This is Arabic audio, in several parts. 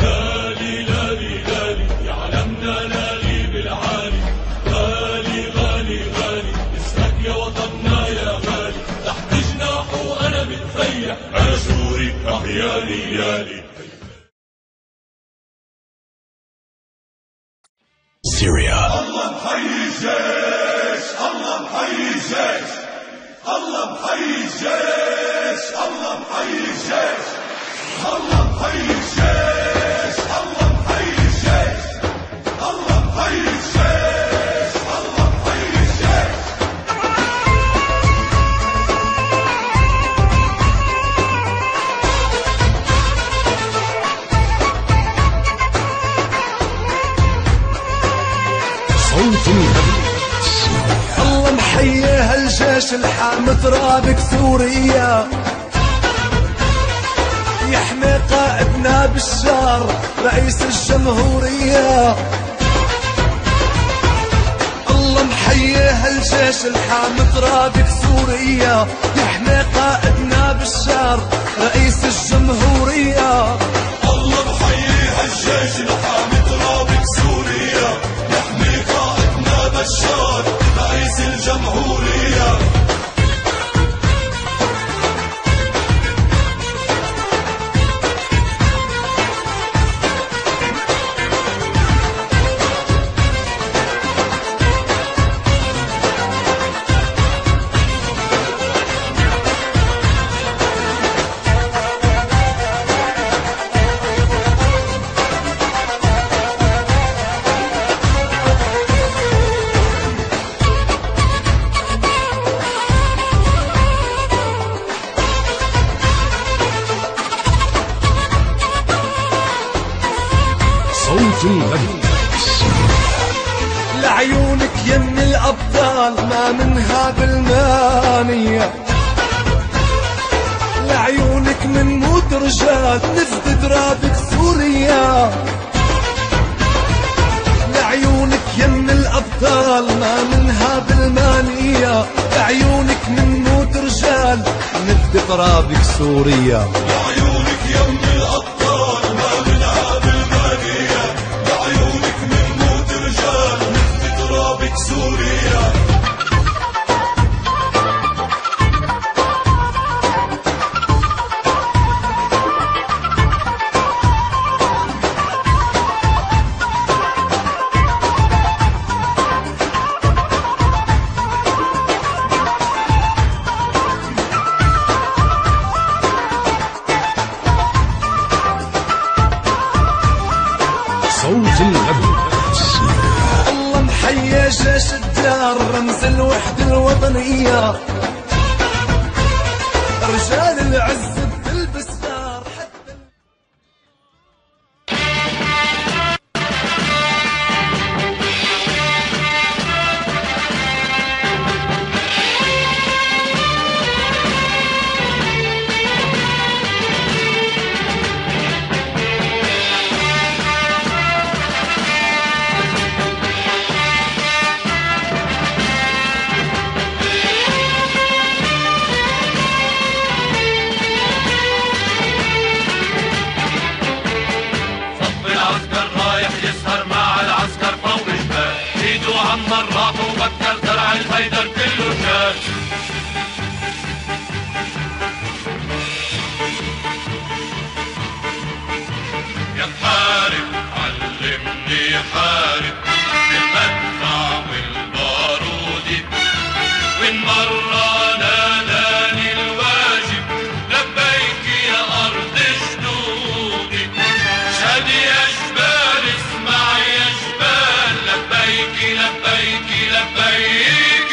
لالي لالي لالي يعلمنا لالي بالعالي، غالي غالي غالي اسمك يا وطننا يا غالي، تحت جناحه وانا متفيح انا سوري يالي يالي. Syria. الله محيي الجيش، الله محيي الجيش، الله محيي الجيش، الله محيي الجيش، الله محيي الجيش، الله محيي الجيش، الله محيي الجيش، الله محيي الجيش. صوت النبي. الله محيي هالجيش الحامي ترابك سوريا، يحمي قائدنا بشار رئيس الجمهورية. الله محيي هالجيش الحامي ترابك سوريا، يحمي قائدنا بشار رئيس الجمهورية. الله محيي هالجيش الحامي ترابك سوريا، يحمي قائدنا بشار رئيس الجمهورية. صوت النبي. لعيونك يم الأبطال ما منها بالمانية، لعيونك من موت رجال نفد ترابك سوريا. لعيونك يم الأبطال ما منها بالمانية، لعيونك من موت رجال نفد ترابك سوريا. لعيونك يم الأبطال ما منها بالمانية، لعيونك من موت رجال نفد ترابك سوريا. صوت النبي. الله محيي جيش الدار رمز الوحدة الوطنية، رجال العز بتلبس نار حتى عمر راح وبكر زرع الهيدر كله شال. يا تحارب علمني حارب بالمدفع والبارود، وإن مرة ناداني الواجب لبيك يا أرض جدودي. شادي يا جبال اسمع يا جبال، لبيك لبيك لبيك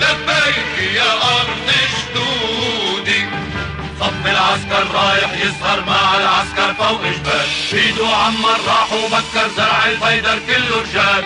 لبيك يا أرض جدودي. صف العسكر رايح يسهر مع العسكر فوق جبال، بيدو عمر راح وبكر زرع الفيدر كله رجال.